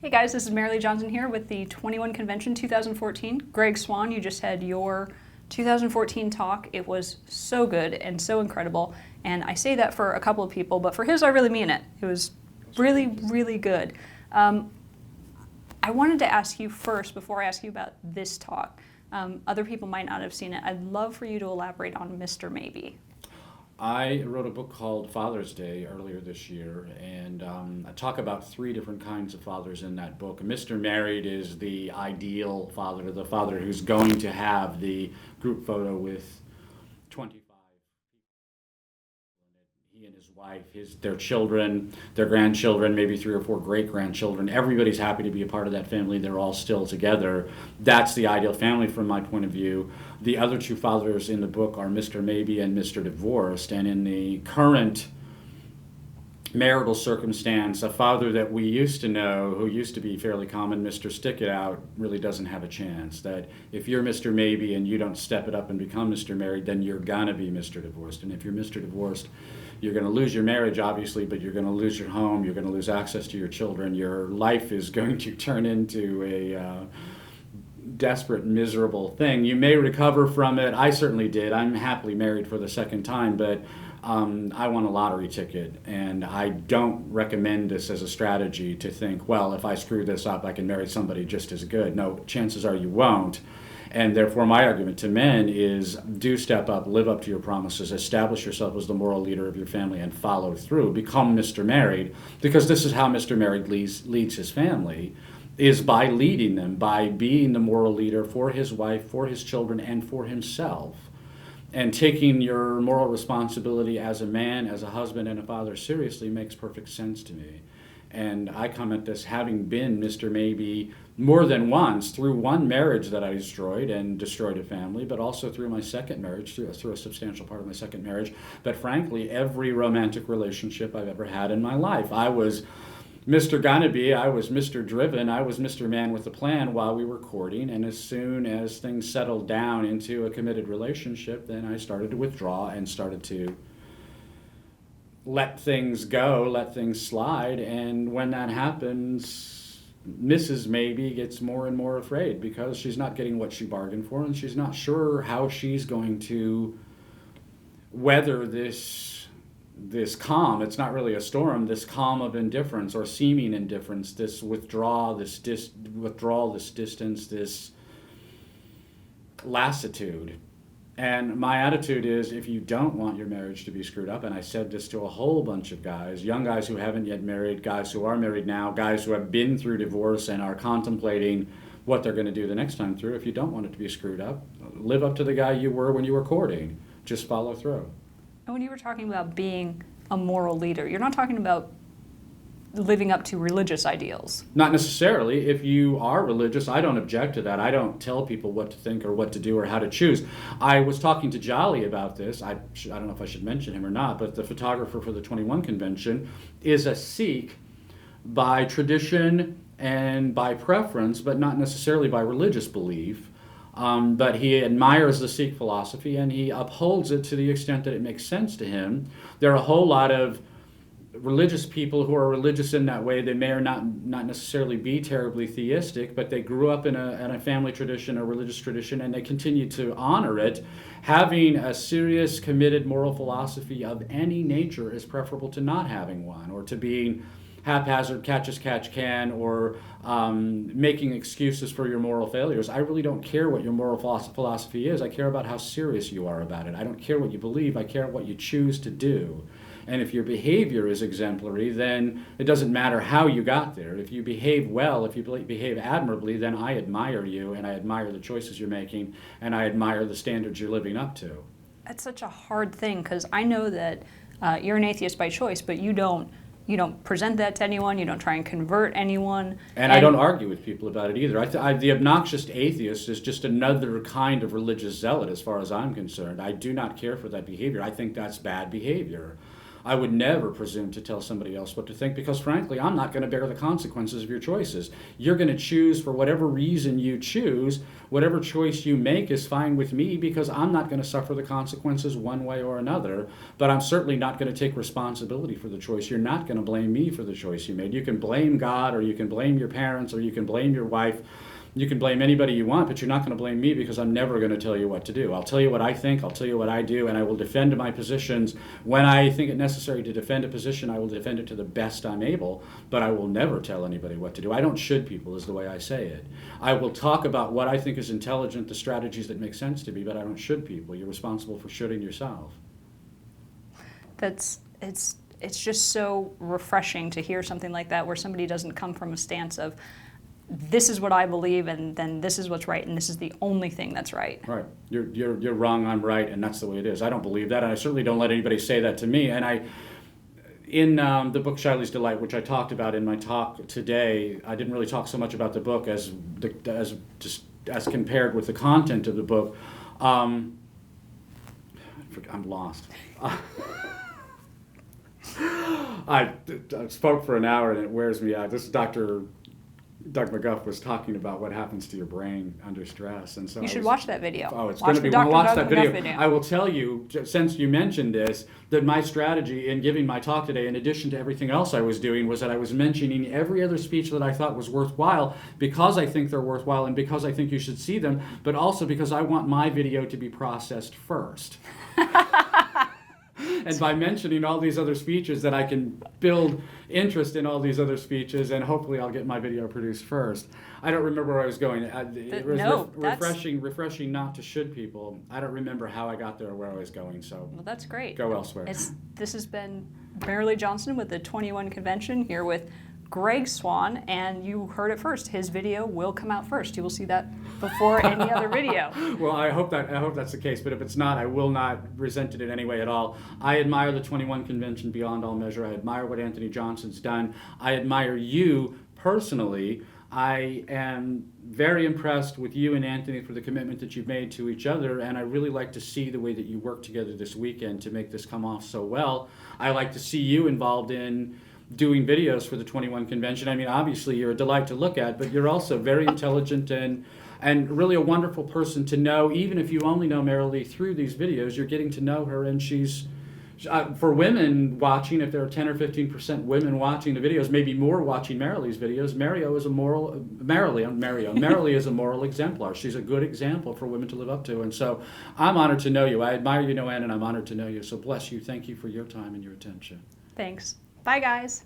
Hey guys, this is Marilee Johnson here with the 21 Convention 2014. Greg Swann, you just had your 2014 talk. It was so good and so incredible. And I say that for a couple of people, but for his, I really mean it. It was really, really good. I wanted to ask you first, before I ask you about this talk, other people might not have seen it. I'd love for you to elaborate on Mr. Maybe. I wrote a book called Father's Day earlier this year, and I talk about three different kinds of fathers in that book. Mr. Married is the ideal father, the father who's going to have the group photo with 25 he and his wife, their children, their grandchildren, maybe 3 or 4 great-grandchildren. Everybody's happy to be a part of that family. They're all still together. That's the ideal family from my point of view. The other two fathers in the book are Mr. Maybe and Mr. Divorced. And in the current marital circumstance, a father that we used to know, who used to be fairly common, Mr. Stick It Out, really doesn't have a chance. That if you're Mr. Maybe and you don't step it up and become Mr. Married, then you're gonna be Mr. Divorced. And if you're Mr. Divorced, you're going to lose your marriage, obviously, but you're going to lose your home, you're going to lose access to your children, your life is going to turn into a desperate, miserable thing. You may recover from it. I certainly did. I'm happily married for the second time, but I won a lottery ticket, and I don't recommend this as a strategy to think, well, if I screw this up, I can marry somebody just as good. No, chances are you won't. And therefore, my argument to men is do step up, live up to your promises, establish yourself as the moral leader of your family, and follow through. Become Mr. Married, because this is how Mr. Married leads his family, is by leading them, by being the moral leader for his wife, for his children, and for himself. And taking your moral responsibility as a man, as a husband, and a father seriously makes perfect sense to me. And I come at this having been Mr. Maybe more than once, through one marriage that I destroyed and destroyed a family, but also through my second marriage, through a substantial part of my second marriage, but frankly, every romantic relationship I've ever had in my life. I was Mr. Gonna Be, I was Mr. Driven, I was Mr. Man with a Plan while we were courting, and as soon as things settled down into a committed relationship, then I started to withdraw and started to let things go, let things slide, and when that happens, Mrs. Maybe gets more and more afraid because she's not getting what she bargained for, and she's not sure how she's going to weather this calm. It's not really a storm, this calm of indifference or seeming indifference, this withdrawal, this distance, this lassitude. And my attitude is, if you don't want your marriage to be screwed up, and I said this to a whole bunch of guys, young guys who haven't yet married, guys who are married now, guys who have been through divorce and are contemplating what they're going to do the next time through, if you don't want it to be screwed up, live up to the guy you were when you were courting. Just follow through. And when you were talking about being a moral leader, you're not talking about living up to religious ideals. Not necessarily. If you are religious, I don't object to that. I don't tell people what to think or what to do or how to choose. I was talking to Jolly about this. I don't know if I should mention him or not, but the photographer for the 21 convention is a Sikh by tradition and by preference, but not necessarily by religious belief. But he admires the Sikh philosophy and he upholds it to the extent that it makes sense to him. There are a whole lot of religious people who are religious in that way. They may or not necessarily be terribly theistic, but they grew up in a family tradition, a religious tradition, and they continue to honor it. Having a serious, committed moral philosophy of any nature is preferable to not having one, or to being haphazard, catch as catch can, or making excuses for your moral failures. I really don't care what your moral philosophy is. I care about how serious you are about it. I don't care what you believe. I care what you choose to do. And if your behavior is exemplary, then it doesn't matter how you got there. If you behave well, if you behave admirably, then I admire you, and I admire the choices you're making, and I admire the standards you're living up to. That's such a hard thing, because I know that you're an atheist by choice, but you don't present that to anyone, you don't try and convert anyone. And I don't argue with people about it either. The obnoxious atheist is just another kind of religious zealot as far as I'm concerned. I do not care for that behavior. I think that's bad behavior. I would never presume to tell somebody else what to think because, frankly, I'm not going to bear the consequences of your choices. You're going to choose for whatever reason you choose. Whatever choice you make is fine with me because I'm not going to suffer the consequences one way or another, but I'm certainly not going to take responsibility for the choice. You're not going to blame me for the choice you made. You can blame God, or you can blame your parents, or you can blame your wife. You can blame anybody you want, but you're not going to blame me because I'm never going to tell you what to do. I'll tell you what I think, I'll tell you what I do, and I will defend my positions. When I think it necessary to defend a position, I will defend it to the best I'm able, but I will never tell anybody what to do. I don't should people is the way I say it. I will talk about what I think is intelligent, the strategies that make sense to me, but I don't should people. You're responsible for shoulding yourself. It's just so refreshing to hear something like that where somebody doesn't come from a stance of this is what I believe and then this is what's right and this is the only thing that's right. Right. You're wrong, I'm right, and that's the way it is. I don't believe that, and I certainly don't let anybody say that to me. And in the book Shiley's Delight, which I talked about in my talk today, I didn't really talk so much about the book as compared with the content of the book. I'm lost. I spoke for an hour and it wears me out. This is Doug McGuff was talking about what happens to your brain under stress, and so you should watch that video. Oh, it's going to be. When I watch that video, I will tell you, since you mentioned this, that my strategy in giving my talk today, in addition to everything else I was doing, was that I was mentioning every other speech that I thought was worthwhile because I think they're worthwhile and because I think you should see them, but also because I want my video to be processed first. And by mentioning all these other speeches, that I can build interest in all these other speeches, and hopefully I'll get my video produced first. I don't remember where I was going. It was refreshing not to should people. I don't remember how I got there or where I was going, so well, that's great. Go elsewhere. This has been Merrily Johnson with the 21 Convention here with Greg Swann, and you heard it first. His video will come out first. You will see that before any other video. Well, I hope that's the case, but if it's not, I will not resent it in any way at all. I admire the 21 Convention beyond all measure. I admire what Anthony Johnson's done. I admire you personally. I am very impressed with you and Anthony for the commitment that you've made to each other, and I really like to see the way that you work together this weekend to make this come off so well. I like to see you involved in doing videos for the 21 Convention. I mean, obviously you're a delight to look at, but you're also very intelligent and really a wonderful person to know. Even if you only know Merrily through these videos, you're getting to know her, and she's, for women watching, if there are 10 or 15% women watching the videos, maybe more watching Merrily's videos, Merrily is a moral exemplar. She's a good example for women to live up to, and so I'm honored to know you. I admire you, Noanne, and I'm honored to know you, so bless you. Thank you for your time and your attention. Thanks. Bye, guys.